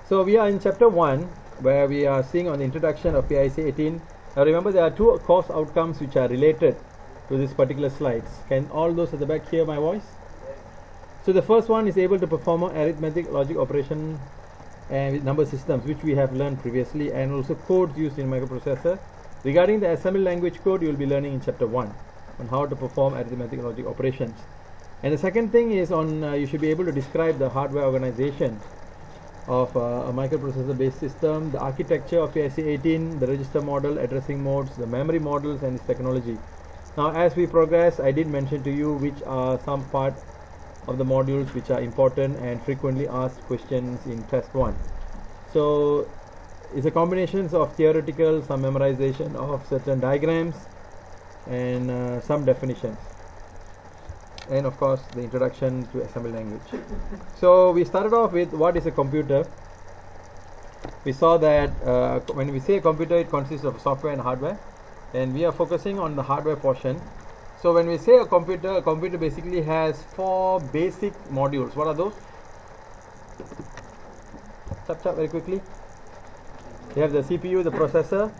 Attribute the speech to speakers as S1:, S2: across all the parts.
S1: So we are in chapter 1, where we are seeing on the introduction of PIC 18. Now remember, there are two course outcomes which are related to this particular slides. Can all those at the back hear my voice? So the first one is able to perform an arithmetic logic operation and with number systems, which we have learned previously, and also codes used in microprocessor. Regarding the assembly language code, you will be learning in chapter 1 on how to perform arithmetic logic operations. And the second thing is on you should be able to describe the hardware organization of a microprocessor based system, the architecture of PIC 18, the register model, addressing modes, the memory models, and its technology. Now as we progress, I did mention to you which are some part of the modules which are important and frequently asked questions in test 1. So it's a combination of theoretical, some memorization of certain diagrams, and some definitions, and of course the introduction to assembly language. So we started off with what is a computer. We saw that when we say a computer, it consists of software and hardware, and we are focusing on the hardware portion. So when we say a computer basically has 4 basic modules. What are those? Chap very quickly. You have the CPU, the processor,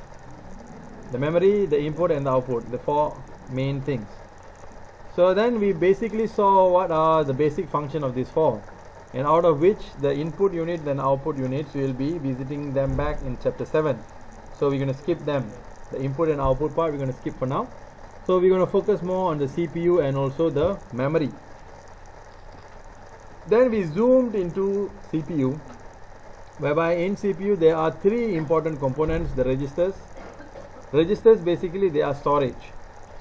S1: the memory, the input and the output, the 4 main things. So then we basically saw what are the basic function of these 4, and out of which the input unit and output units, we will be visiting them back in chapter 7. So we're going to skip them. The input and output part we're going to skip for now. So we're going to focus more on the CPU and also the memory. Then we zoomed into CPU, whereby in CPU there are 3 important components: the registers. Registers basically they are storage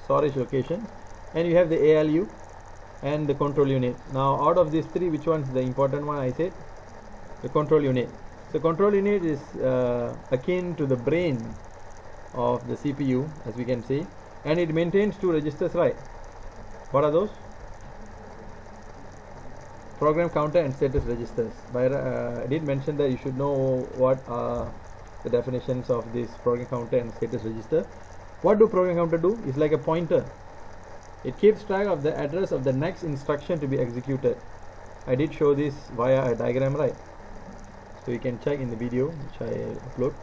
S1: location, and you have the ALU and the control unit. Now out of these 3, which one is the important one? I said the control unit. So control unit is akin to the brain of the CPU, as we can see, and it maintains 2 registers, right? What are those? Program counter and status registers. I did mention that you should know what are the definitions of this program counter and status register. What do program counter do? It's like a pointer. It keeps track of the address of the next instruction to be executed. I did show this via a diagram, right? So you can check in the video which I upload.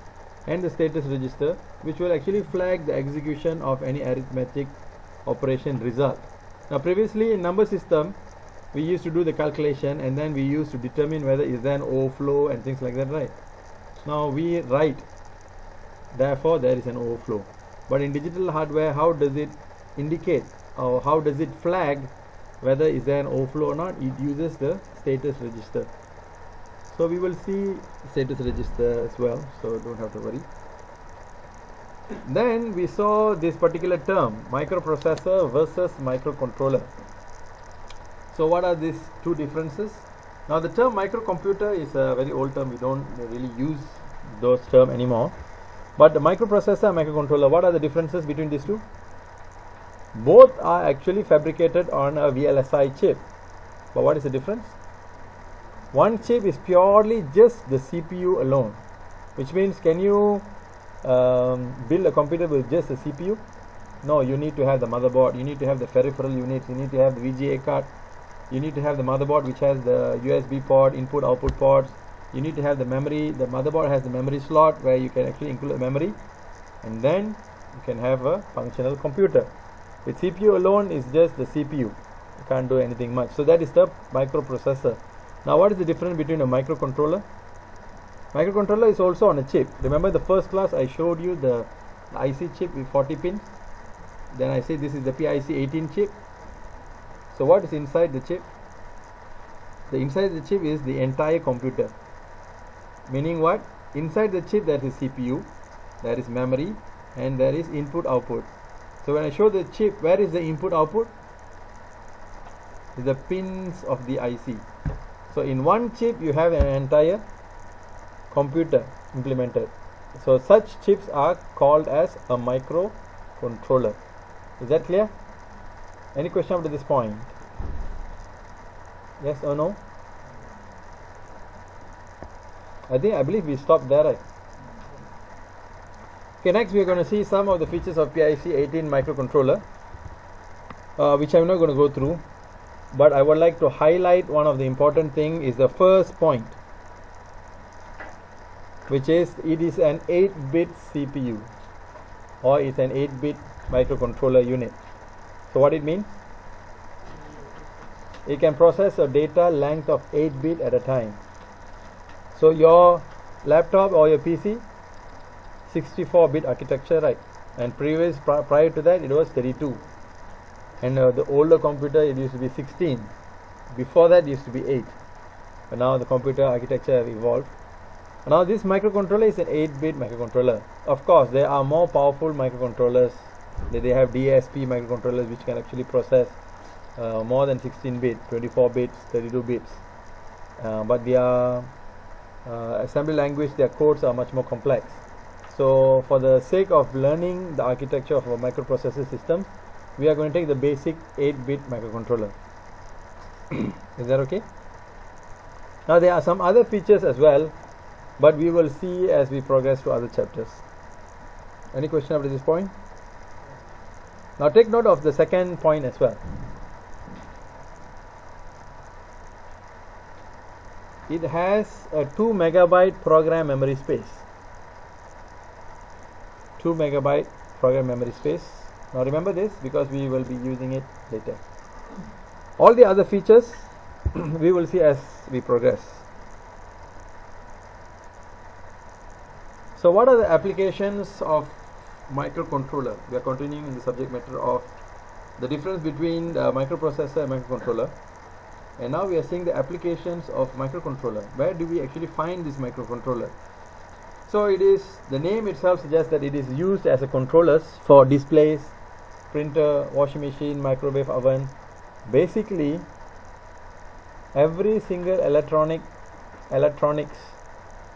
S1: And the status register, which will actually flag the execution of any arithmetic operation result. Now previously in number system, we used to do the calculation, and then we used to determine whether is there an overflow and things like that, right? Now we write, therefore there is an overflow. But in digital hardware, how does it indicate, or how does it flag whether is there an overflow or not? It uses the status register. So we will see status register as well, so don't have to worry. Then we saw this particular term, microprocessor versus microcontroller. So what are these 2 differences? Now the term microcomputer is a very old term. We don't really use those terms anymore. But the microprocessor and microcontroller, what are the differences between these 2? Both are actually fabricated on a VLSI chip. But what is the difference? One chip is purely just the CPU alone, which means can you build a computer with just a CPU? No, you need to have the motherboard, you need to have the peripheral units, you need to have the VGA card, you need to have the motherboard which has the USB port, input output ports, you need to have the memory. The motherboard has the memory slot where you can actually include the memory, and then you can have a functional computer. With CPU alone is just the CPU, you can't do anything much. So that is the microprocessor. Now what is the difference between a microcontroller? Microcontroller is also on a chip. Remember the first class I showed you the IC chip with 40 pins. Then I say this is the PIC 18 chip. So what is inside the chip? The inside the chip is the entire computer. Meaning what? Inside the chip there is CPU, there is memory, and there is input output. So when I show the chip, where is the input output? The pins of the IC. So in one chip you have an entire computer implemented. So such chips are called as a microcontroller. Is that clear? Any question up to this point? Yes or no? I believe we stopped there, right? Okay, next we are going to see some of the features of PIC 18 microcontroller, which I'm not going to go through. but I would like to highlight one of the important thing is the first point. which is it is an 8-bit CPU or it's an 8-bit microcontroller unit. So what it means? It can process a data length of 8-bit at a time. So your laptop or your PC, 64-bit architecture, right? And prior to that it was 32. And the older computer, it used to be 16. Before that it used to be 8. But now the computer architecture have evolved. Now this microcontroller is an 8-bit microcontroller. Of course, there are more powerful microcontrollers. They have DSP microcontrollers which can actually process more than 16 bits, 24 bits, 32 bits. But their assembly language, their codes are much more complex. So for the sake of learning the architecture of a microprocessor system, we are going to take the basic 8-bit microcontroller. Is that okay? Now there are some other features as well, but we will see as we progress to other chapters. Any question up to this point? Now take note of the second point as well. It has a 2 megabyte program memory space. 2 megabyte program memory space. Now remember this because we will be using it later. All the other features we will see as we progress. So what are the applications of microcontroller? We are continuing in the subject matter of the difference between the microprocessor and microcontroller. And now we are seeing the applications of microcontroller. Where do we actually find this microcontroller? So it is, the name itself suggests that it is used as a controllers for displays, printer, washing machine, microwave oven. Basically, every single electronics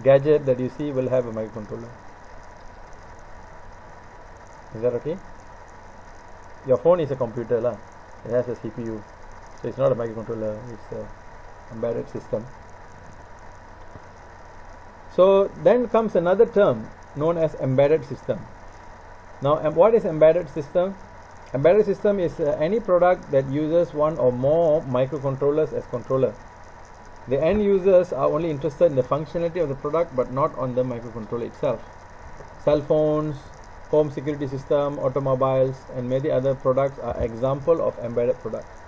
S1: gadget that you see will have a microcontroller. Is that okay? Your phone is a computer lah. It has a CPU. So it's not a microcontroller, it's an embedded system. So then comes another term known as embedded system. Now what is embedded system? Embedded system is any product that uses one or more microcontrollers as controller. The end users are only interested in the functionality of the product but not on the microcontroller itself. Cell phones, home security system, automobiles and many other products are example of embedded products.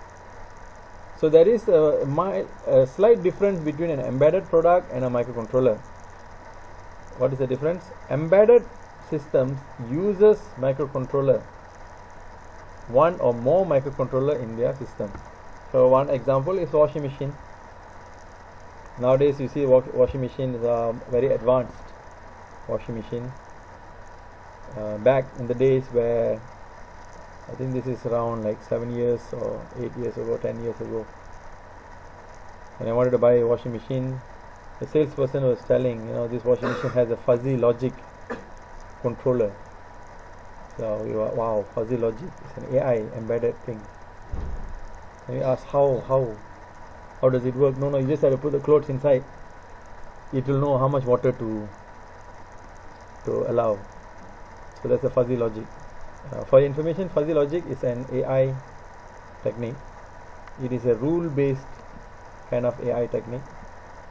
S1: So there is a slight difference between an embedded product and a microcontroller. What is the difference? Embedded systems uses microcontroller, one or more microcontroller in their system. So one example is washing machine. Nowadays you see washing machines are very advanced washing machine. Back in the days where I think this is around like 7 years or 8 years ago, 10 years ago, when I wanted to buy a washing machine, the salesperson was telling, this washing machine has a fuzzy logic controller. So we were, wow, fuzzy logic, it's an AI embedded thing. And we asked, how does it work? No, you just have to put the clothes inside. It will know how much water to allow. So that's a fuzzy logic. For your information, fuzzy logic is an AI technique. It is a rule-based kind of AI technique.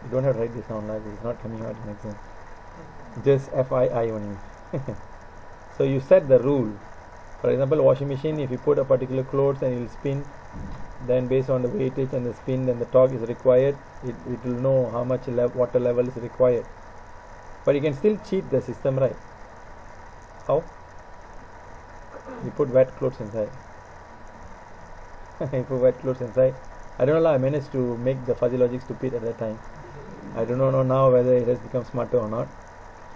S1: You don't have to write this down like it's not coming out in exam. Just FII only. So you set the rule. For example, washing machine, if you put a particular clothes and it will spin, then based on the weightage and the spin and the torque is required, it will know how much water level is required. But you can still cheat the system, right? How? You put wet clothes inside. You put wet clothes inside. I don't know, I managed to make the fuzzy logic stupid at that time. I do not know now whether it has become smarter or not.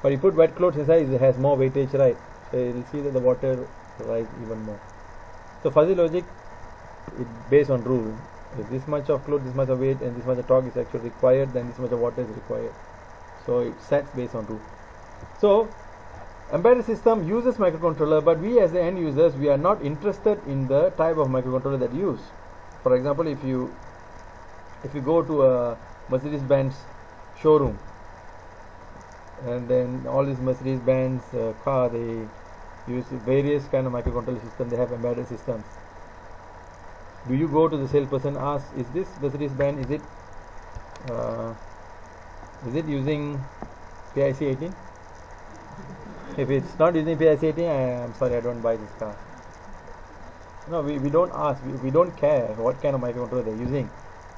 S1: But you put wet clothes inside, it has more weightage, right? So you will see that the water rise even more. So fuzzy logic is based on rule. If this much of cloth, this much of weight and this much of torque is actually required, then this much of water is required. So it sets based on rule. So embedded system uses microcontroller, but we as the end users, we are not interested in the type of microcontroller that you use. For example, if you go to a Mercedes-Benz showroom, and then all these Mercedes-Benz car, they use various kind of microcontroller system. They have embedded systems. Do you go to the salesperson, ask, is this Mercedes-Benz, is it using PIC 18? If it's not using PIC 18, I'm sorry, I don't buy this car. No, we don't ask, we don't care what kind of microcontroller they're using,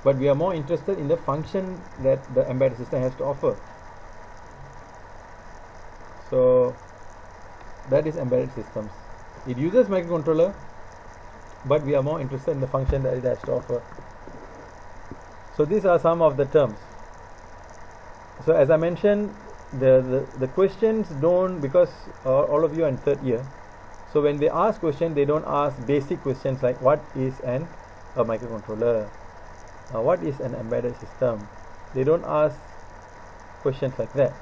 S1: but we are more interested in the function that the embedded system has to offer. So that is embedded systems. It uses microcontroller, but we are more interested in the function that it has to offer. So these are some of the terms. So as I mentioned, the questions don't, because all of you are in third year, so when they ask questions, they don't ask basic questions like what is a microcontroller, what is an embedded system. They don't ask questions like that.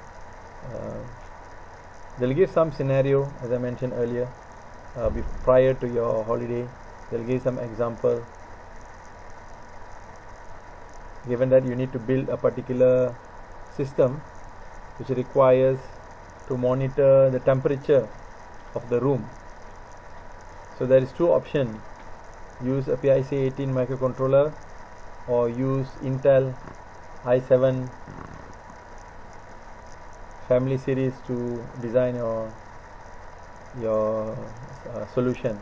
S1: They'll give some scenario, as I mentioned earlier, prior to your holiday. They'll give some example. Given that you need to build a particular system which requires to monitor the temperature of the room, so there is two options: use a PIC 18 microcontroller or use Intel i7 family series to design your solution.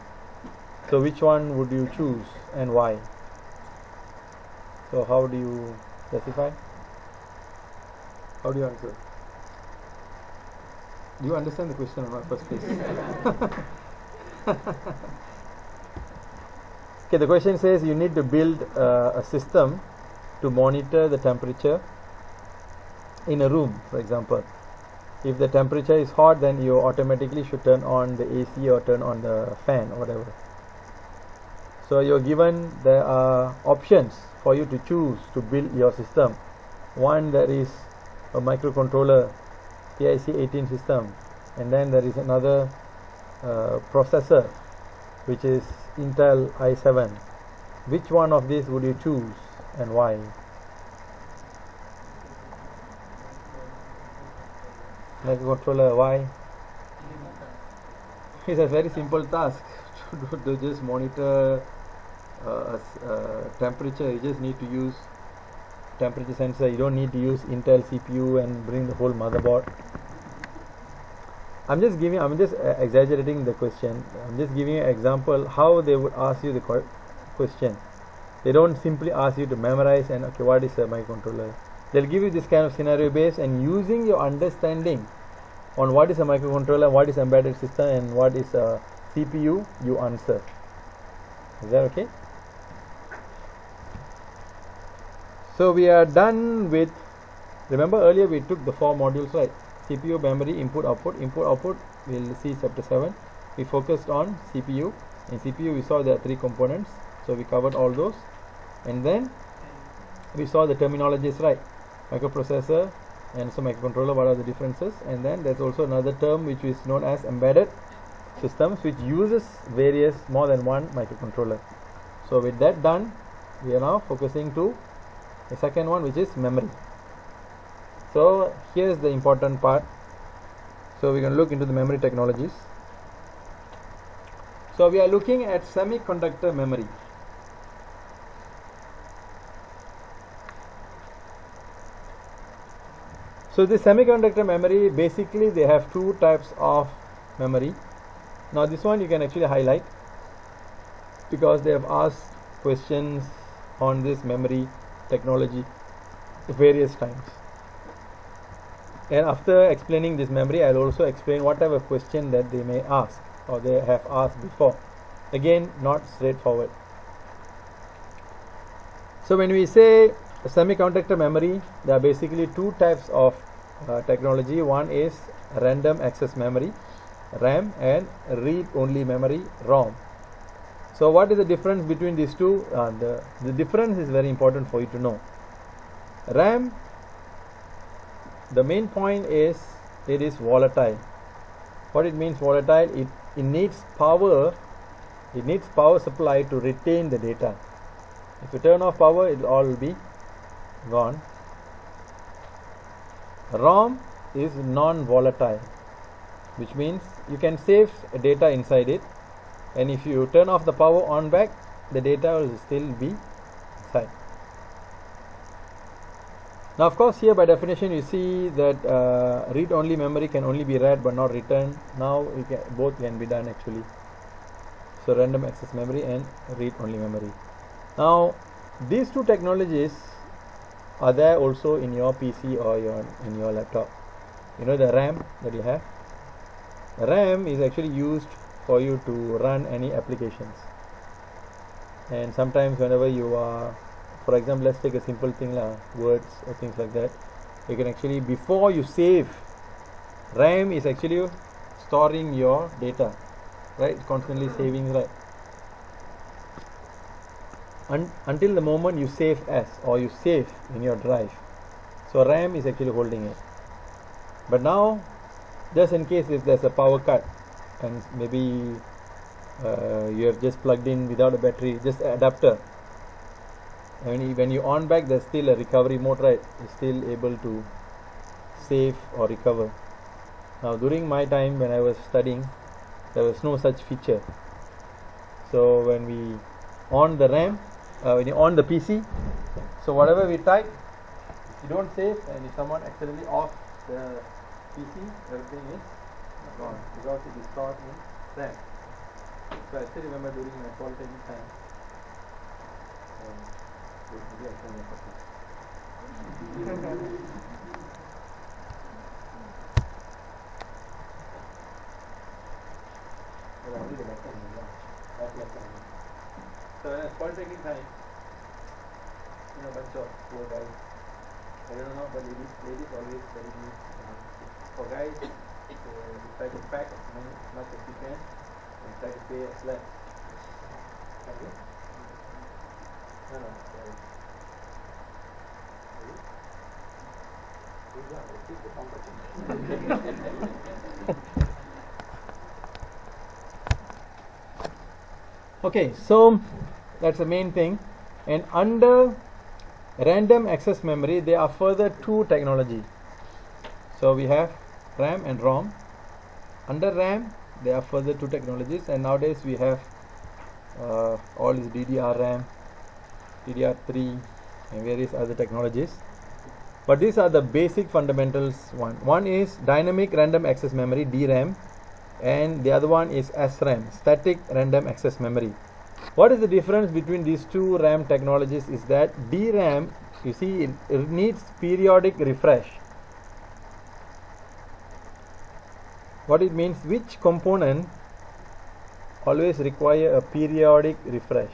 S1: So which one would you choose and why? So how do you specify? How do you answer? Do you understand the question or not, first place? Okay, the question says you need to build a system to monitor the temperature in a room, for example. If the temperature is hot, then you automatically should turn on the AC or turn on the fan or whatever. So you're given, there are options for you to choose to build your system. One, there is a microcontroller PIC 18 system, and then there is another processor which is Intel i7. Which one of these would you choose and why? Microcontroller, why? It's a very simple task to just monitor temperature. You just need to use temperature sensor. You don't need to use Intel CPU and bring the whole motherboard. I'm just exaggerating the question. I'm just giving you an example how they would ask you the question. They don't simply ask you to memorize and okay, what is a microcontroller. They'll give you this kind of scenario based, and using your understanding on what is a microcontroller, what is embedded system, and what is a CPU, you answer. Is that okay? So we are done with, remember earlier we took the 4 modules, right? CPU, memory, input, output. Input, output, we'll see chapter 7. We focused on CPU. In CPU we saw there are 3 components, so we covered all those. And then we saw the terminologies, right? Microprocessor and so microcontroller, what are the differences? And then there's also another term which is known as embedded systems, which uses more than one microcontroller. So with that done, we are now focusing to the second one, which is memory. So here's the important part. So we're going to look into the memory technologies. So we are looking at semiconductor memory. So the semiconductor memory, basically they have 2 types of memory. Now this one you can actually highlight because they have asked questions on this memory technology various times. And after explaining this memory, I'll also explain whatever question that they may ask or they have asked before. Again, not straightforward. So when we say semiconductor memory, there are basically 2 types of technology. One is random access memory, RAM, and read-only memory, ROM. So what is the difference between these two? The difference is very important for you to know. RAM, the main point is it is volatile. What it means volatile? It needs power. It needs power supply to retain the data. If you turn off power, it will all be gone. ROM is non-volatile, which means you can save data inside it, and if you turn off the power on back, the data will still be inside. Now of course here by definition you see that read-only memory can only be read but not written. Now both can be done actually. So random access memory and read-only memory. Now these two technologies are there also in your PC or in your laptop. You know the RAM that you have? The RAM is actually used for you to run any applications. And sometimes whenever you are, for example, let's take a simple thing words or things like that, you can actually, before you save, RAM is actually storing your data, right? Constantly saving, right? Until the moment you save as, or you save in your drive. So RAM is actually holding it. But now, just in case if there's a power cut and maybe you have just plugged in without a battery, just an adapter, and when you on back, there's still a recovery mode, right? You're still able to save or recover. Now during my time when I was studying, there was no such feature. So when we on the RAM, when you on the PC, so whatever we type, you don't save, and if someone accidentally off the PC, everything is gone because it is stored in RAM. So I still remember during my polytechnic time. Maybe I can make a So when I was polytechnic time, a bunch of poor guys. I don't know, but ladies always very good. For guys, you try to pack as much as you can and try to pay as less. Okay? No, sorry. Okay, so that's the main thing. And under random access memory, there are further two technology. So we have RAM and ROM. Under RAM, there are further two technologies, and nowadays we have all these DDR-RAM, DDR3, and various other technologies. But these are the basic fundamentals. One is dynamic random access memory, DRAM, and the other one is SRAM, static random access memory. What is the difference between these two RAM technologies is that DRAM, you see, it needs periodic refresh. What it means, which component always require a periodic refresh?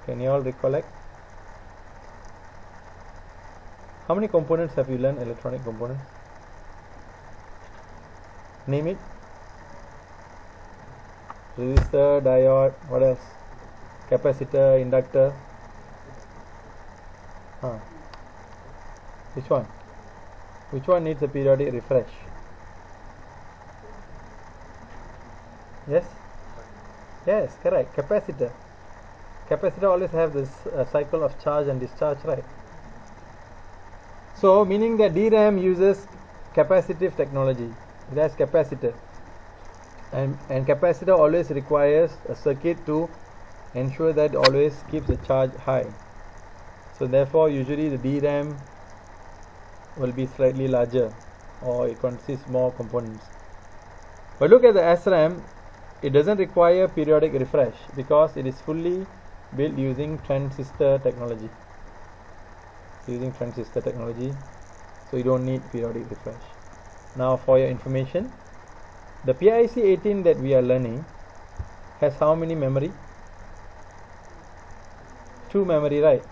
S1: Can you all recollect? How many components have you learned, electronic components? Name it. Resistor, diode, what else? Capacitor, inductor. Which one? Which one needs a periodic refresh? Yes? Yes, correct. Capacitor. Capacitor always have this cycle of charge and discharge, right? So, meaning that DRAM uses capacitive technology. It has capacitor. And capacitor always requires a circuit to ensure that it always keeps the charge high. So therefore usually the DRAM will be slightly larger, or it consists more components. But look at the SRAM, it doesn't require periodic refresh because it is fully built using transistor technology. So you don't need periodic refresh. Now for your information, the PIC 18 that we are learning has how many memory? 2 memory, right?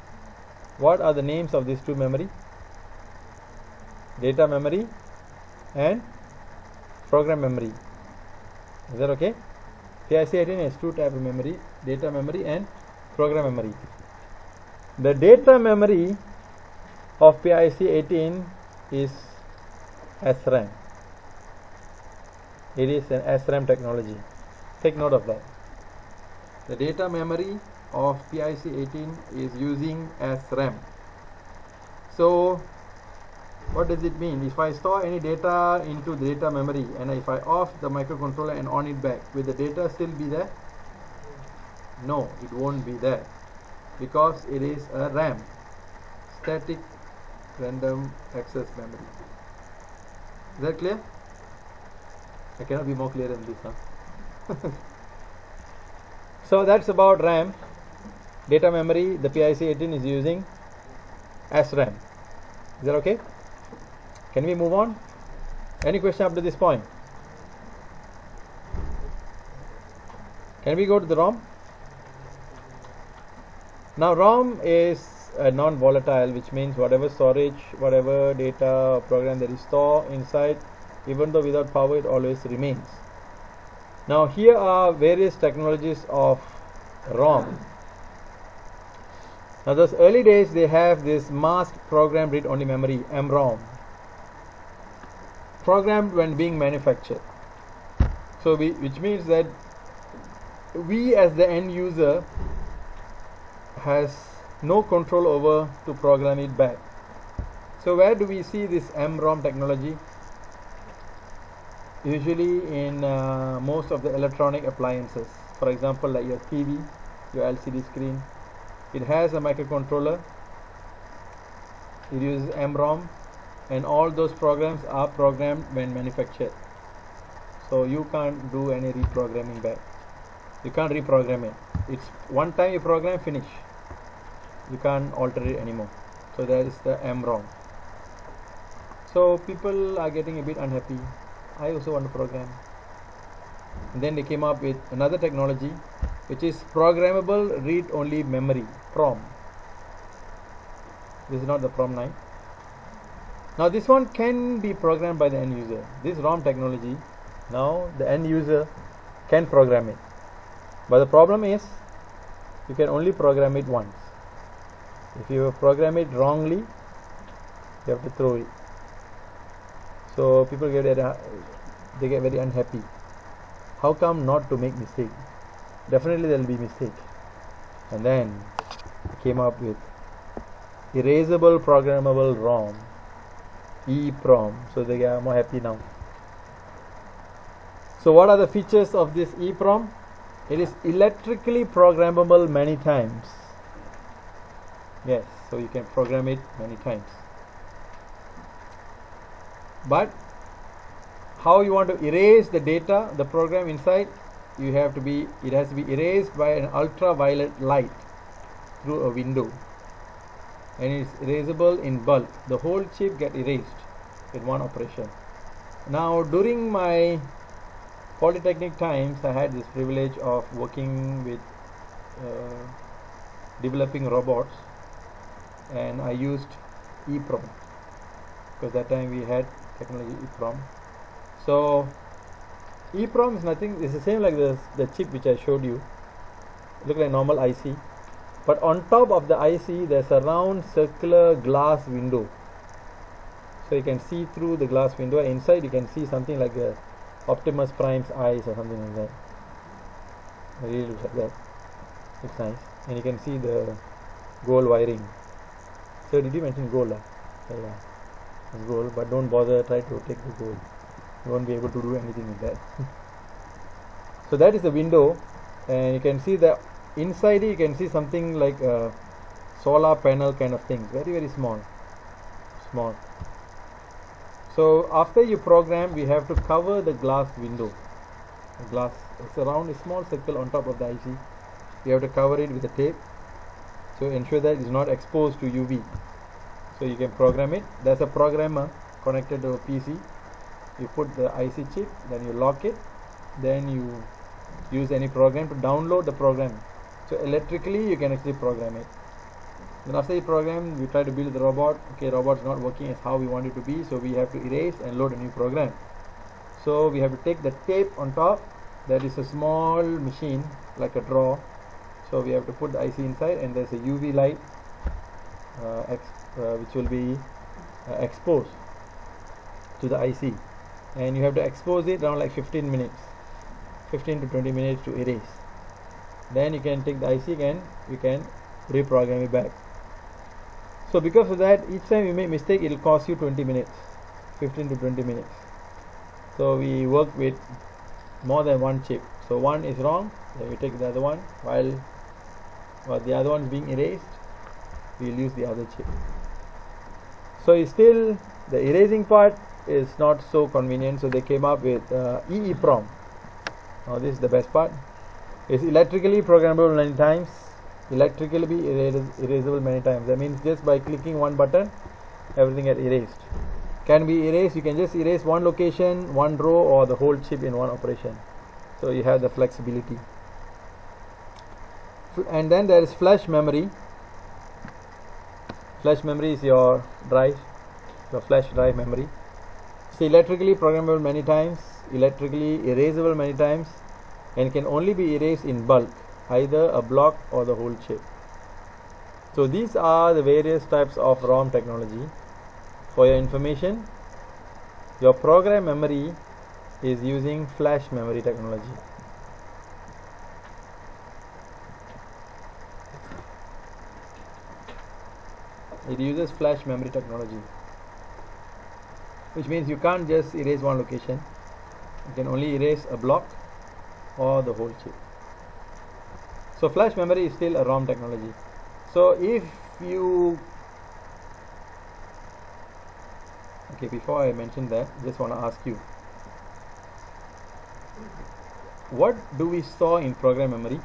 S1: What are the names of these 2 memory? Data memory and program memory. Is that okay? PIC 18 has 2 types of memory, data memory and program memory. The data memory of PIC 18 is SRAM. It is an SRAM technology. Take note of that. The data memory of PIC 18 is using SRAM. So what does it mean? If I store any data into the data memory and if I off the microcontroller and on it back, will the data still be there? No, it won't be there because it is a RAM, static random access memory. Is that clear? I cannot be more clear than this, huh? So that's about RAM. Data memory, the PIC18 is using SRAM. Is that okay? Can we move on? Any question up to this point? Can we go to the ROM? Now ROM is a non-volatile, which means whatever storage, whatever data or program that is stored inside, even though without power, it always remains. Now here are various technologies of ROM. Now those early days, they have this masked program read-only memory, EEPROM, programmed when being manufactured. So which means that we as the end user has no control over to program it back. So where do we see this EEPROM technology? Usually in most of the electronic appliances. For example, like your TV, your LCD screen. It has a microcontroller. It uses EEPROM, and all those programs are programmed when manufactured. So you can't do any reprogramming back. You can't reprogram it. It's one time you program, finish. You can't alter it anymore. So that is the EEPROM. So people are getting a bit unhappy. I also want to program. And then they came up with another technology, which is programmable read-only memory, PROM. This is not the PROM 9. Now this one can be programmed by the end user. This ROM technology, now the end user can program it. But the problem is, you can only program it once. If you program it wrongly, you have to throw it. So people get very unhappy. How come not to make mistake? Definitely there will be mistake. And then came up with erasable programmable ROM, EEPROM. So they are more happy now. So what are the features of this EEPROM? It is electrically programmable many times. Yes, so you can program it many times. But how you want to erase the data, the program inside, it has to be erased by an ultraviolet light through a window, and it's erasable in bulk. The whole chip get erased in one operation. Now during my polytechnic times, I had this privilege of working with developing robots, and I used EEPROM because that time we had technology EEPROM. So EEPROM is nothing, it's the same like the chip which I showed you. Look like normal IC, but on top of the IC there's a round circular glass window, so you can see through the glass window. Inside you can see something like a Optimus Prime's eyes or something like that. It really looks like that. It's nice, and you can see the gold wiring. So did you mention gold? Yeah, it's gold, but don't bother try to take the gold. You won't be able to do anything with that. So that is the window, and you can see the inside it, you can see something like a solar panel kind of thing, very small. So after you program, we have to cover the glass window. The glass, it's around a small circle on top of the IC. You have to cover it with a tape, so ensure that it's not exposed to UV. So you can program it. There's a programmer connected to a PC. You put the IC chip, then you lock it, then you use any program to download the program. So electrically you can actually program it. Then after you program, we try to build the robot. Okay, robot's not working as how we want it to be, so we have to erase and load a new program. So we have to take the tape on top. That is a small machine like a drawer. So we have to put the IC inside, and there's a UV light which will be exposed to the IC, and you have to expose it around like 15 to 20 minutes to erase. Then you can take the IC and you can reprogram it back. So because of that, each time you make mistake, it will cost you 20 minutes, 15 to 20 minutes. So we work with more than one chip. So one is wrong, then we take the other one, while the other one is being erased, we will use the other chip. So it's still the erasing part is not so convenient, so they came up with EEPROM. Now this is the best part. It's electrically programmable many times, electrically be erasable many times. That means just by clicking one button, everything gets erased. Can be erased, you can just erase one location, one row, or the whole chip in one operation. So you have the flexibility. And then there is flash memory. Flash memory is your drive, your flash drive memory. So electrically programmable many times, electrically erasable many times, and can only be erased in bulk, either a block or the whole chip. So these are the various types of ROM technology. For your information, your program memory is using flash memory technology. It uses flash memory technology, which means you can't just erase one location. You can only erase a block or the whole chip. So flash memory is still a ROM technology. So if you before I mention that, just want to ask you, what do we store in program memory?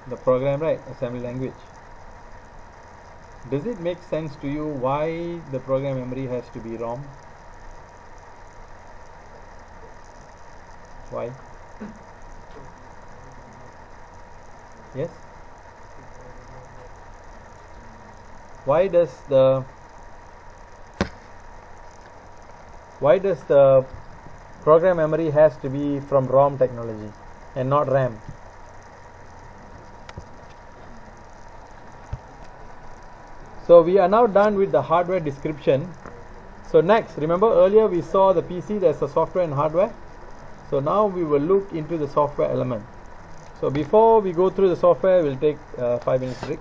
S1: The program, right? Assembly language. Does it make sense to you why the program memory has to be ROM? Why? Yes? Why does the program memory has to be from ROM technology and not RAM? So we are now done with the hardware description. So next, remember earlier we saw the PC, there's a software and hardware. So now we will look into the software element. So before we go through the software, we'll take 5 minutes break.